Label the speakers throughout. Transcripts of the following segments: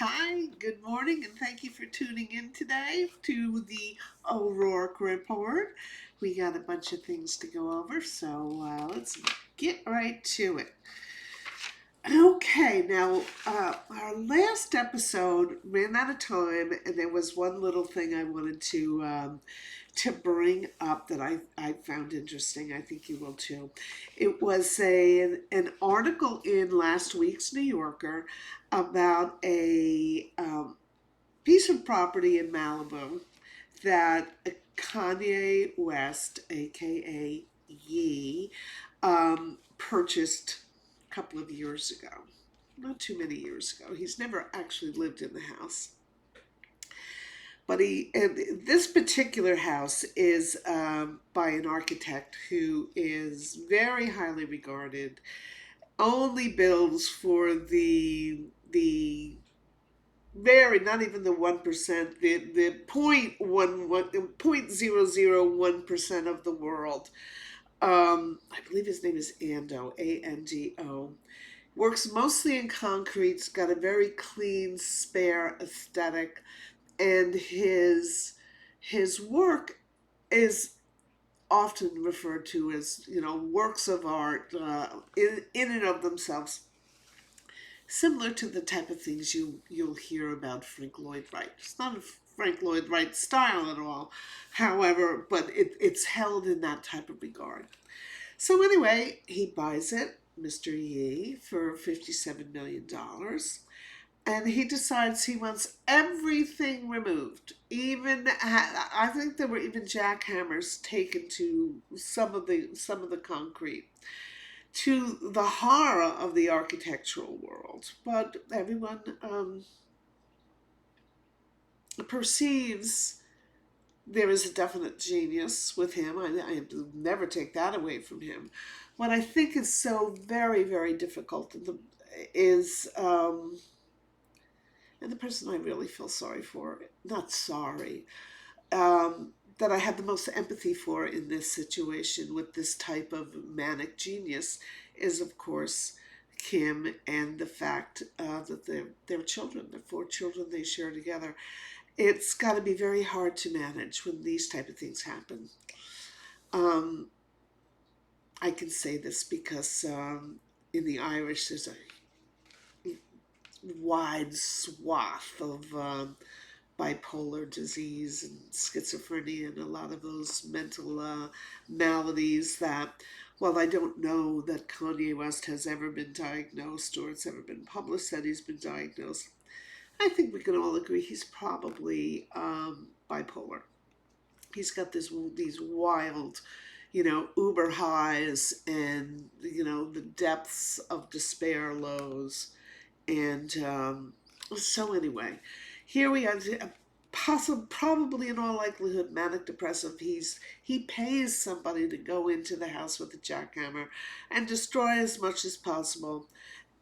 Speaker 1: Hi, good morning, and thank you for tuning in today to the O'Rourke Report. We got a bunch of things to go over, so let's get right to it. Okay, now our last episode ran out of time, and there was one little thing I wanted to bring up that I found interesting. I think you will too. It was an article in last week's New Yorker about a piece of property in Malibu that Kanye West, aka Ye, purchased a couple of years ago. Not too many years ago. He's never actually lived in the house. But this particular house is by an architect who is very highly regarded. Only builds for the very not even the 1%, the 0.001% of the world. I believe his name is Ando, Ando. Works mostly in concrete. He's got a very clean, spare aesthetic, and his work is often referred to as works of art in and of themselves, similar to the type of things you'll hear about Frank Lloyd Wright. It's not a Frank Lloyd Wright style at all, however, but it's held in that type of regard. So anyway, he buys it, Mr. Ye, for $57 million. And he decides he wants everything removed. Even I think there were even jackhammers taken to some of the concrete, to the horror of the architectural world. But everyone perceives there is a definite genius with him. I never take that away from him. What I think is so very, very difficult is and the person I really feel sorry for, not sorry, that I have the most empathy for in this situation with this type of manic genius is, of course, Kim, and the fact that they're children, they're four children they share together. It's got to be very hard to manage when these type of things happen. Um, I can say this because in the Irish there's a wide swath of bipolar disease and schizophrenia and a lot of those mental maladies that, well, I don't know that Kanye West has ever been diagnosed or it's ever been published that he's been diagnosed. I think we can all agree he's probably bipolar. He's got these wild, uber highs and the depths of despair lows, and so anyway, here we are. Probably in all likelihood, manic depressive. He pays somebody to go into the house with a jackhammer and destroy as much as possible.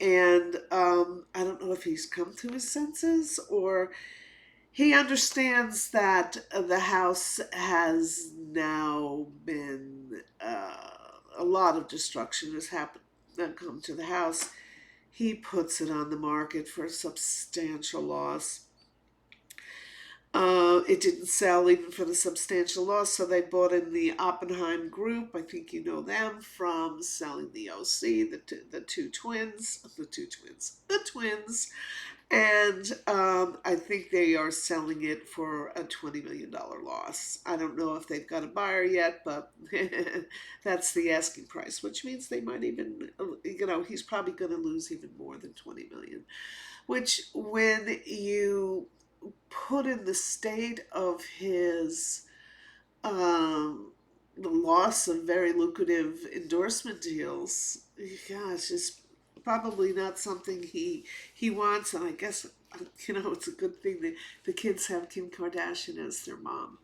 Speaker 1: And I don't know if he's come to his senses or he understands that the house has now been a lot of destruction has happened, come to the house. He puts it on the market for a substantial loss. It didn't sell even for the substantial loss, so they bought in the Oppenheim Group. I think you know them from selling the OC, the twins, and I think they are selling it for a $20 million loss. I don't know if they've got a buyer yet, but that's the asking price, which means they might even, he's probably going to lose even more than 20 million. Which, when you put in the state of his the loss of very lucrative endorsement deals, gosh, it's probably not something he wants. And I guess it's a good thing that the kids have Kim Kardashian as their mom,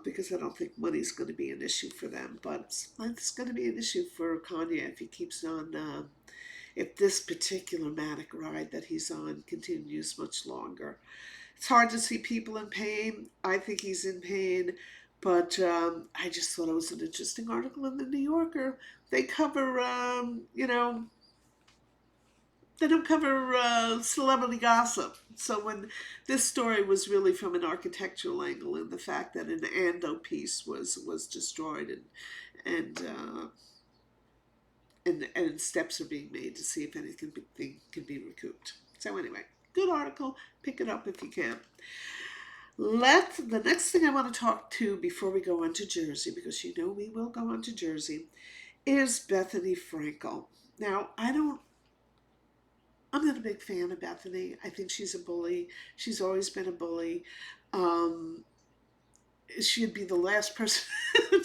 Speaker 1: because I don't think money's going to be an issue for them. But it's going to be an issue for Kanye if he keeps on. If this particular manic ride that he's on continues much longer. It's hard to see people in pain. I think he's in pain, but I just thought it was an interesting article in the New Yorker. They cover, they don't cover celebrity gossip. So when this story was really from an architectural angle, and the fact that an Ando piece was destroyed, and steps are being made to see if anything can be recouped. So anyway, good article. Pick it up if you can. The next thing I want to talk to before we go on to Jersey, because you know we will go on to Jersey, is Bethenny Frankel. Now, I'm not a big fan of Bethenny. I think she's a bully. She's always been a bully. Um, she'd be the last person.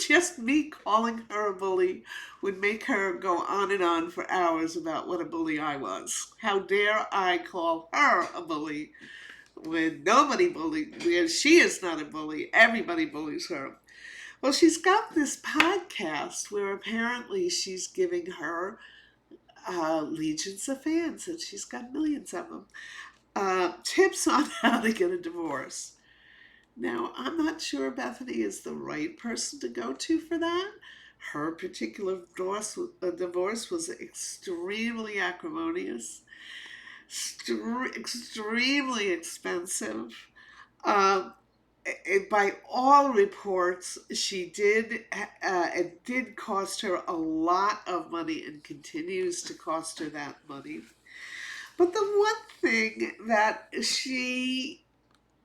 Speaker 1: Just me calling her a bully would make her go on and on for hours about what a bully I was. How dare I call her a bully when nobody bullied, when she is not a bully. Everybody bullies her. Well, she's got this podcast where apparently she's giving her legions of fans, and she's got millions of them, tips on how to get a divorce. Now, I'm not sure Bethenny is the right person to go to for that. Her particular divorce was extremely acrimonious, extremely expensive. Uh, by all reports, it did cost her a lot of money and continues to cost her that money. But the one thing that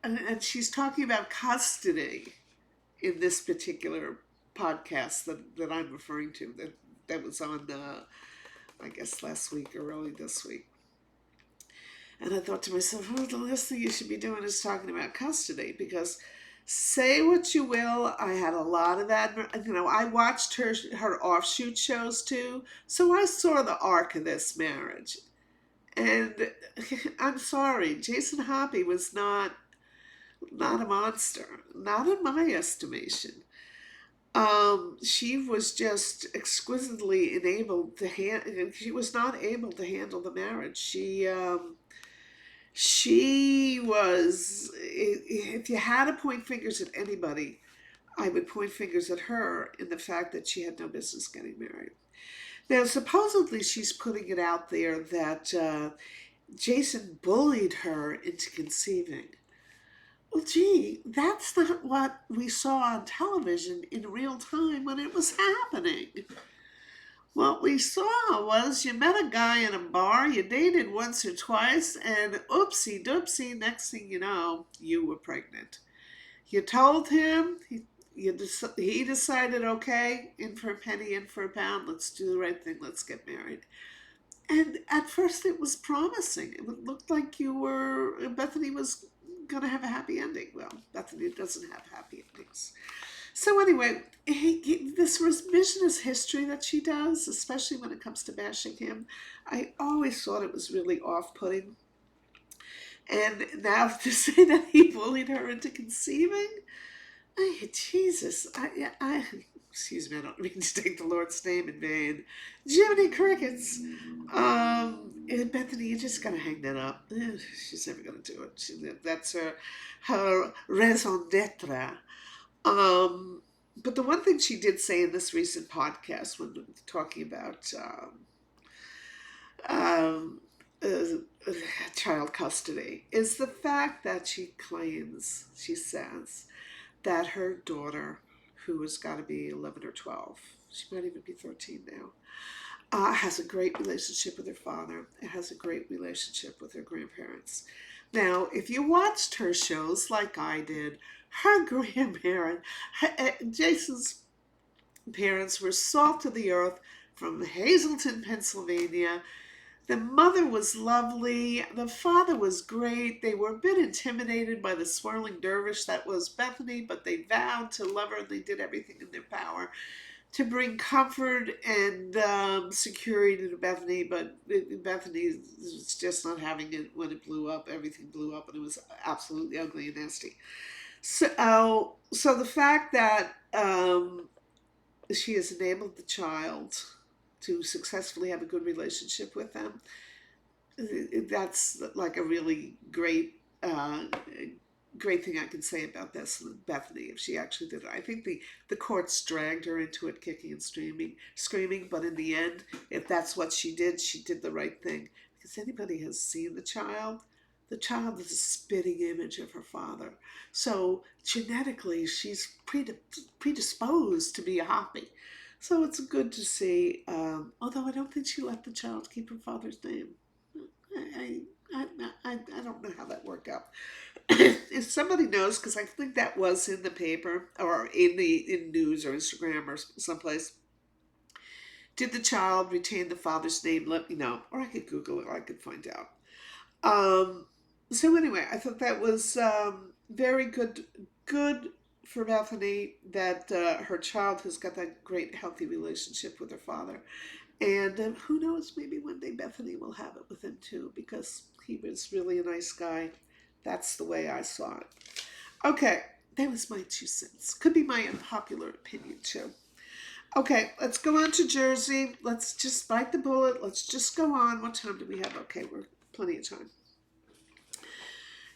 Speaker 1: and she's talking about custody in this particular podcast that I'm referring to, that was on, I guess, last week or early this week. And I thought to myself, the last thing you should be doing is talking about custody, because say what you will, I had a lot of I watched her offshoot shows too, so I saw the arc of this marriage. And I'm sorry, Jason Hoppy was not a monster, not in my estimation. She was just exquisitely enabled to she was not able to handle the marriage. She was, if you had to point fingers at anybody, I would point fingers at her in the fact that she had no business getting married. Now, supposedly she's putting it out there that Jason bullied her into conceiving. Well, gee, that's not what we saw on television in real time when it was happening. What we saw was you met a guy in a bar, you dated once or twice, and oopsie doopsie, next thing you know, you were pregnant. You told him, he decided, okay, in for a penny, in for a pound, let's do the right thing, let's get married. And at first it was promising. It looked like Bethenny was going to have a happy ending. Well, Bethenny doesn't have happy endings. So anyway, this revisionist history that she does, especially when it comes to bashing him, I always thought it was really off-putting. And now to say that he bullied her into conceiving, Jesus, excuse me, I don't mean to take the Lord's name in vain. Jiminy Crickets. Bethenny, you just gotta hang that up. She's never gonna do it. That's her raison d'etre. But the one thing she did say in this recent podcast when talking about child custody is the fact that she says, that her daughter, who has got to be 11 or 12, she might even be 13 now, has a great relationship with her father and has a great relationship with her grandparents. Now, if you watched her shows like I did, her Jason's parents were salt of the earth from Hazleton, Pennsylvania. The mother was lovely. The father was great. They were a bit intimidated by the swirling dervish that was Bethenny, but they vowed to love her and they did everything in their power to bring comfort and security to Bethenny. But Bethenny was just not having it when it blew up. Everything blew up and it was absolutely ugly and nasty. So the fact that she has enabled the child to successfully have a good relationship with them, that's like a really great thing I can say about this Bethenny, if she actually did it. I think the courts dragged her into it, kicking and screaming, but in the end, if that's what she did the right thing, anybody has seen the child is a spitting image of her father. So genetically, she's predisposed to be a hoppy. So it's good to see. Although I don't think she let the child keep her father's name. I, I don't know how that worked out. If somebody knows, because I think that was in the paper or in news or Instagram or someplace. Did the child retain the father's name? Let me know, or I could Google it. Or I could find out. Um, so anyway, I thought that was very good. Good for Bethany that her child has got that great, healthy relationship with her father. And who knows, maybe one day Bethany will have it with him too, because he was really a nice guy. That's the way I saw it. Okay, that was my 2 cents. Could be my unpopular opinion too. Okay, let's go on to Jersey. Let's just bite the bullet. Let's just go on. What time do we have? Okay, we're plenty of time.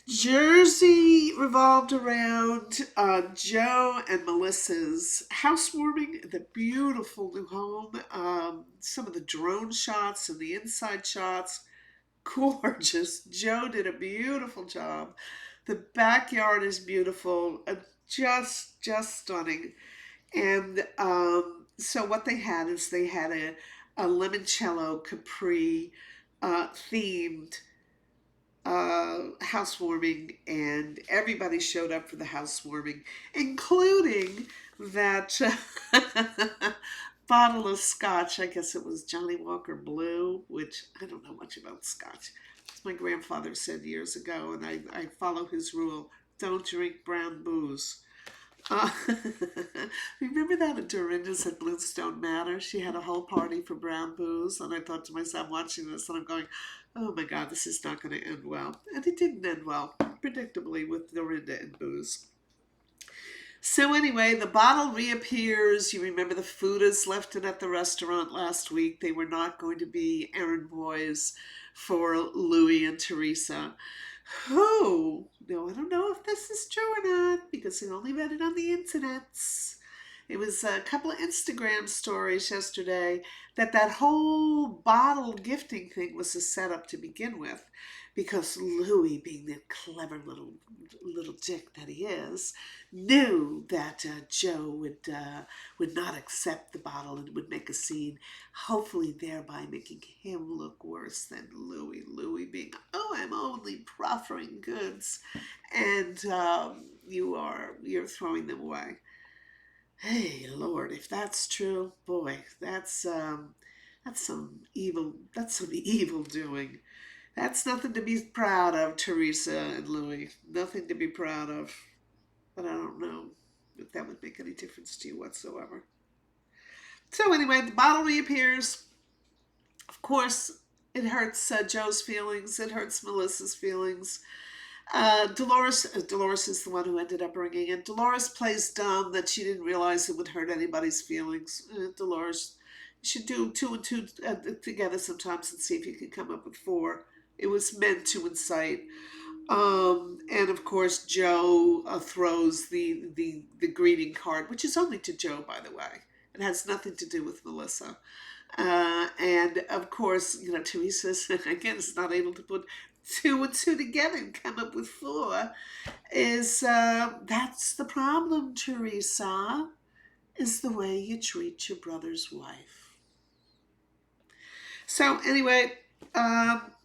Speaker 1: Jersey revolved around Joe and Melissa's housewarming, the beautiful new home. Some of the drone shots and the inside shots, gorgeous. Joe did a beautiful job. The backyard is beautiful, just stunning. And so what they had is they had a limoncello capri themed housewarming, and everybody showed up for the housewarming, including that bottle of scotch. I guess it was Johnny Walker Blue, which I don't know much about scotch. As my grandfather said years ago, and I follow his rule: don't drink brown booze. Uh, remember that at Dorinda's at Bluestone Manor? She had a whole party for brown booze, and I thought to myself, watching this, and I'm going, oh my God, this is not going to end well. And it didn't end well, predictably, with Dorinda and booze. So anyway, the bottle reappears. You remember the foodies left it at the restaurant last week. They were not going to be errand boys for Louis and Teresa. Oh, no, I don't know if this is true or not because I only read it on the internets. It was a couple of Instagram stories yesterday that whole bottle gifting thing was a setup to begin with, because Louis, being the clever little dick that he is, knew that Joe would not accept the bottle and would make a scene, hopefully thereby making him look worse than Louis. Louis being, oh, I'm only proffering goods, and you're throwing them away. Hey, Lord, if that's true, boy, that's some evil doing. That's nothing to be proud of, Teresa and Louis. Nothing to be proud of. But I don't know if that would make any difference to you whatsoever. So anyway, the bottle reappears. Of course, it hurts Joe's feelings. It hurts Melissa's feelings. Dolores is the one who ended up bringing it. Dolores plays dumb that she didn't realize it would hurt anybody's feelings. Dolores, you should do 2 and 2 together sometimes and see if you can come up with 4. It was meant to incite. And of course, Joe throws the greeting card, which is only to Joe, by the way. It has nothing to do with Melissa. And of course, Teresa, again, is not able to put 2 and 2 together and come up with 4. That's the problem, Teresa, is the way you treat your brother's wife. So anyway,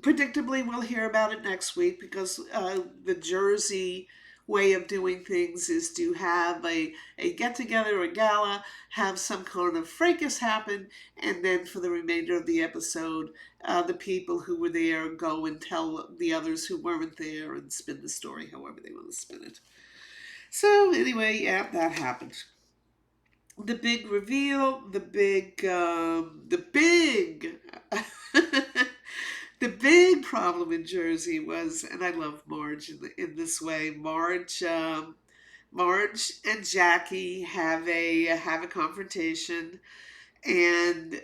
Speaker 1: predictably, we'll hear about it next week, because the Jersey way of doing things is to have a get-together, a gala, have some kind of fracas happen, and then for the remainder of the episode, the people who were there go and tell the others who weren't there and spin the story however they want to spin it. So anyway, yeah, that happened. The big reveal, the big the big problem in Jersey was, and I love Marge in this way. Marge and Jackie have a confrontation, and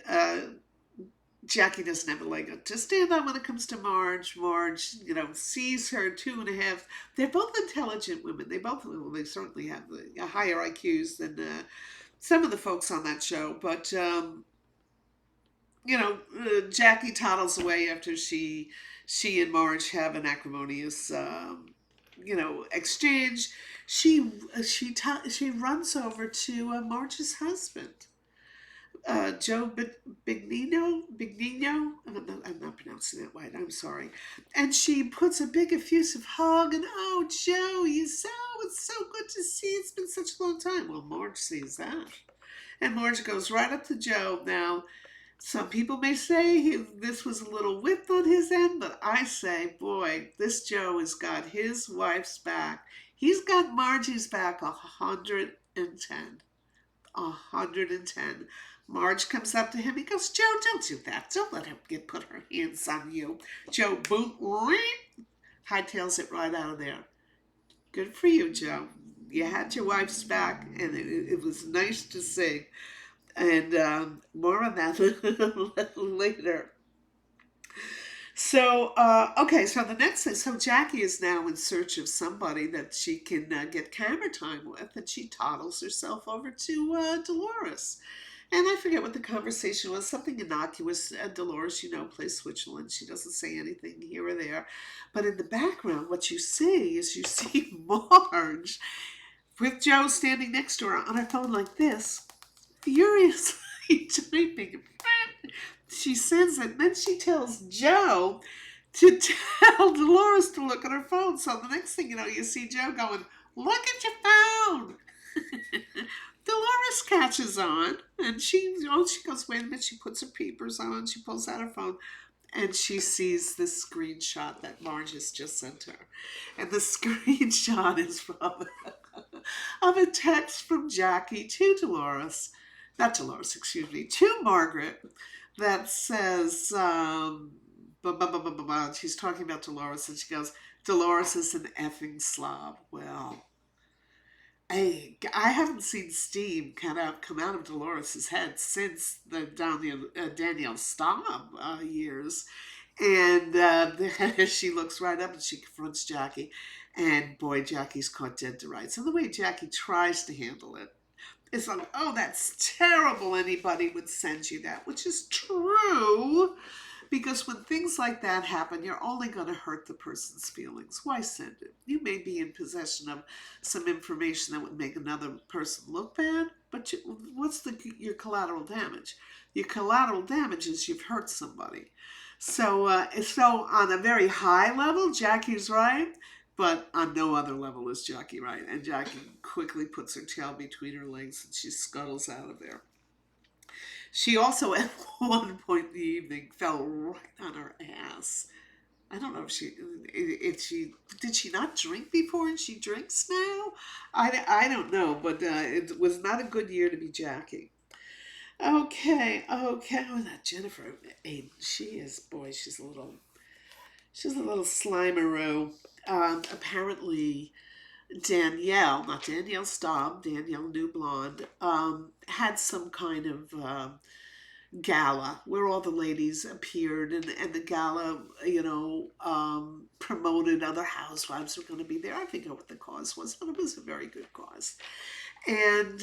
Speaker 1: Jackie doesn't have a leg to stand on when it comes to Marge. Marge, sees her 2.5. They're both intelligent women. They certainly have higher IQs than some of the folks on that show, but Jackie toddles away after she and Marge have an acrimonious, exchange. She runs over to Marge's husband, Joe Bignino. I'm not pronouncing that right. I'm sorry. And she puts a big effusive hug and, oh, Joe, it's so good to see. It's been such a long time. Well, Marge sees that. And Marge goes right up to Joe. Now, some people may say this was a little whipped on his end, but I say, boy, this Joe has got his wife's back. He's got Margie's back 110. 110. Marge comes up to him. He goes, Joe, don't do that. Don't let him put her hands on you. Joe, boom, hightails it right out of there. Good for you, Joe. You had your wife's back, and it was nice to see. And more on that later. So, okay, so the next thing, so Jackie is now in search of somebody that she can get camera time with, and she toddles herself over to Dolores. And I forget what the conversation was, something innocuous. Dolores, plays Switzerland. She doesn't say anything here or there. But in the background, what you see is you see Marge with Joe standing next to her on her phone like this, furiously typing. She sends it, and then she tells Joe to tell Dolores to look at her phone. So the next thing you know, you see Joe going, look at your phone. Dolores catches on, and she goes, wait a minute. She puts her peepers on. She pulls out her phone, and she sees this screenshot that Marge has just sent her. And the screenshot is of a text from Jackie to Dolores, not Dolores, excuse me, to Margaret, that says, she's talking about Dolores, and she goes, Dolores is an effing slob. Well, I haven't seen steam come out of Dolores' head since the Danielle Staub years. And she looks right up and she confronts Jackie. And boy, Jackie's caught dead to rights. And the way Jackie tries to handle it, it's like, oh, that's terrible. Anybody would send you that, which is true. Because when things like that happen, you're only going to hurt the person's feelings. Why send it? You may be in possession of some information that would make another person look bad, but what's your collateral damage? Your collateral damage is you've hurt somebody. So on a very high level, Jackie's right. But on no other level is Jackie right. And Jackie quickly puts her tail between her legs and she scuttles out of there. She also, at one point in the evening, fell right on her ass. I don't know if she did she not drink before and she drinks now? I don't know, but it was not a good year to be Jackie. Okay. Oh, that Jennifer Aiden, she's a little slimeroo. Apparently, Danielle, not Danielle Staub, Danielle New Blonde, had some kind of gala where all the ladies appeared, and the gala, promoted other housewives were going to be there. I forget what the cause was, but it was a very good cause. And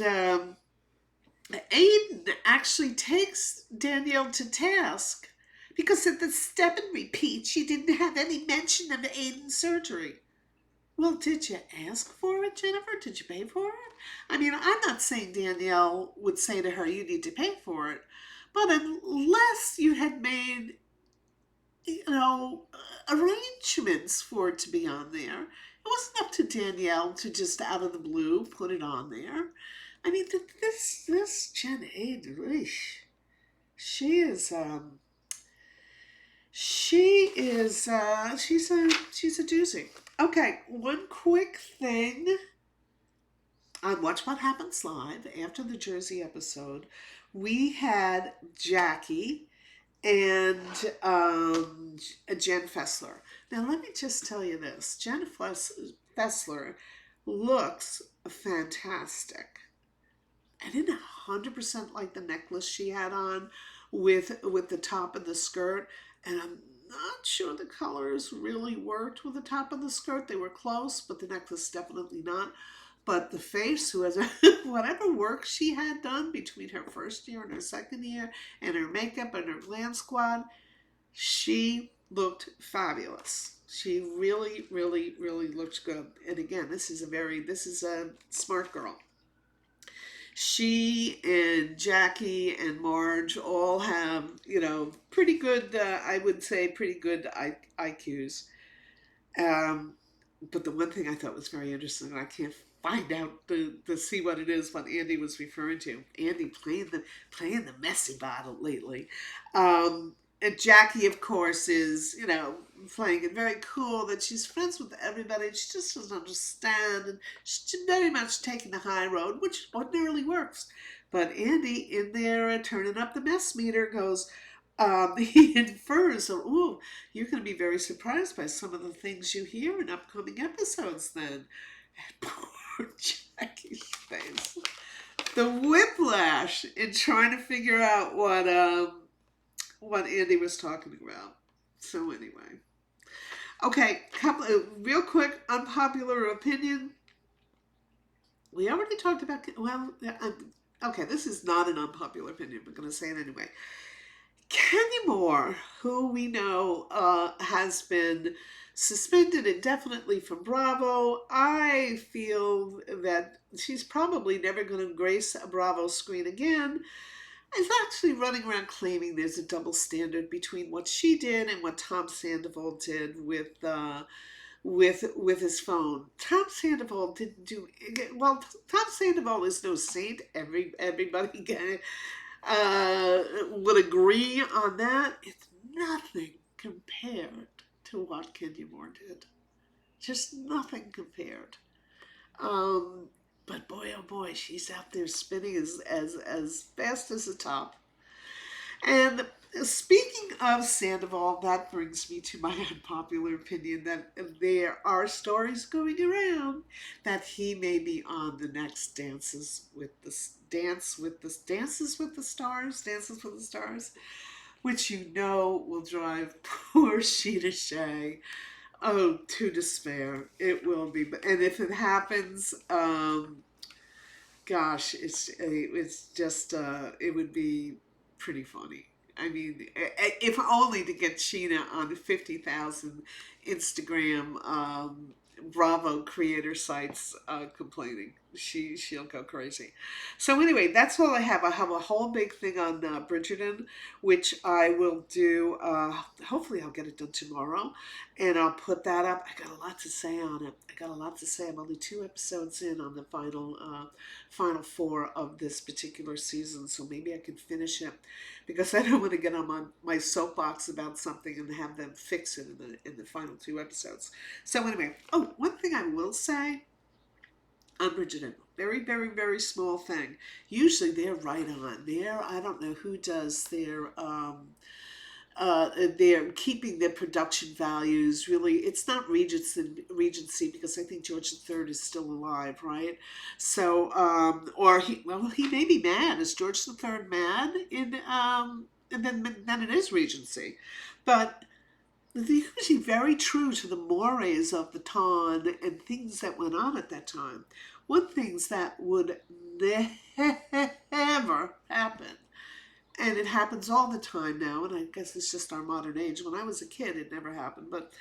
Speaker 1: Aiden actually takes Danielle to task because at the step and repeat, she didn't have any mention of Aiden's surgery. Well, did you ask for it, Jennifer? Did you pay for it? I mean, I'm not saying Danielle would say to her, you need to pay for it. But unless you had made, arrangements for it to be on there, it wasn't up to Danielle to just out of the blue put it on there. I mean, this Jen Aiden, she's a doozy. Okay, one quick thing on Watch What Happens Live after the Jersey episode, we had Jackie and Jen Fessler. Now, let me just tell you this. Jen Fessler looks fantastic. I didn't 100% like the necklace she had on with the top of the skirt, and I'm not sure the colors really worked with the top of the skirt. They were close, but the necklace definitely not. But the face, who has whatever work she had done between her first year and her second year, and her makeup and her glam squad, she looked fabulous. She really, really, really looked good. And again, this is a smart girl. She and Jackie and Marge all have, pretty good, I would say, pretty good IQs. Um, but the one thing I thought was very interesting, and I can't find out to see what it is, what Andy was referring to. Andy playing the messy bottle lately. And Jackie, of course, is, playing it very cool that she's friends with everybody. And she just doesn't understand. And she's very much taking the high road, which ordinarily works. But Andy, in there, turning up the mess meter, goes, he infers, ooh, you're going to be very surprised by some of the things you hear in upcoming episodes then. And poor Jackie's face. The whiplash in trying to figure out what Andy was talking about. So anyway. Okay, real quick unpopular opinion. We already talked about, okay, this is not an unpopular opinion, but I'm going to say it anyway. Kanye Moore, who we know has been suspended indefinitely from Bravo, I feel that she's probably never going to grace a Bravo screen again, is actually running around claiming there's a double standard between what she did and what Tom Sandoval did with his phone. Tom Sandoval didn't do well. Tom Sandoval is no saint. Everybody would agree on that. It's nothing compared to what Kenya Moore did. Just nothing compared. Um, but boy, oh boy, she's out there spinning as fast as a top. And speaking of Sandoval, that brings me to my unpopular opinion that there are stories going around that he may be on the next Dances with the Stars, which will drive poor Sheena Shea, to despair. It will be, and if it happens, gosh, it's just it would be pretty funny. I mean, if only to get Sheena on 50,000 Instagram Bravo creator sites complaining. She'll go crazy. So anyway, that's all I have. I have a whole big thing on Bridgerton, which I will do. Hopefully, I'll get it done tomorrow, and I'll put that up. I got a lot to say on it. I got a lot to say. I'm only 2 episodes in on the final 4 of this particular season, so maybe I can finish it, because I don't want to get on my soapbox about something and have them fix it in the final 2 episodes. So anyway, one thing I will say on Bridgerton, very, very, very small thing. Usually they're right on. I don't know who does they're keeping their production values. Really, it's not Regency, because I think George III is still alive, right? So, he may be mad. Is George III mad and then it is Regency, but they're usually very true to the mores of the time and things that went on at that time. One things that would never happen, and it happens all the time now, and I guess it's just our modern age. When I was a kid, it never happened, but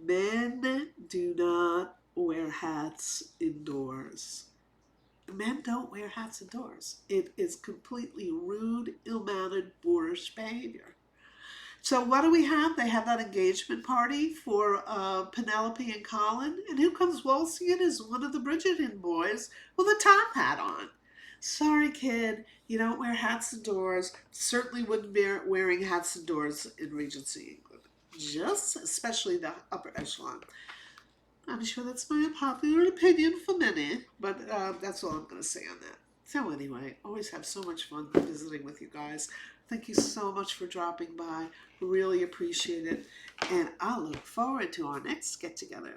Speaker 1: men do not wear hats indoors. Men don't wear hats indoors. It is completely rude, ill-mannered, boorish behavior. So what do we have? They have that engagement party for Penelope and Colin, and who comes waltzing in as one of the Bridgerton boys with a top hat on. Sorry, kid, you don't wear hats indoors. Certainly wouldn't be wearing hats indoors in Regency England. Just especially the upper echelon. I'm sure that's my unpopular opinion for many, but that's all I'm going to say on that. So anyway, always have so much fun visiting with you guys. Thank you so much for dropping by. Really appreciate it. And I'll look forward to our next get-together.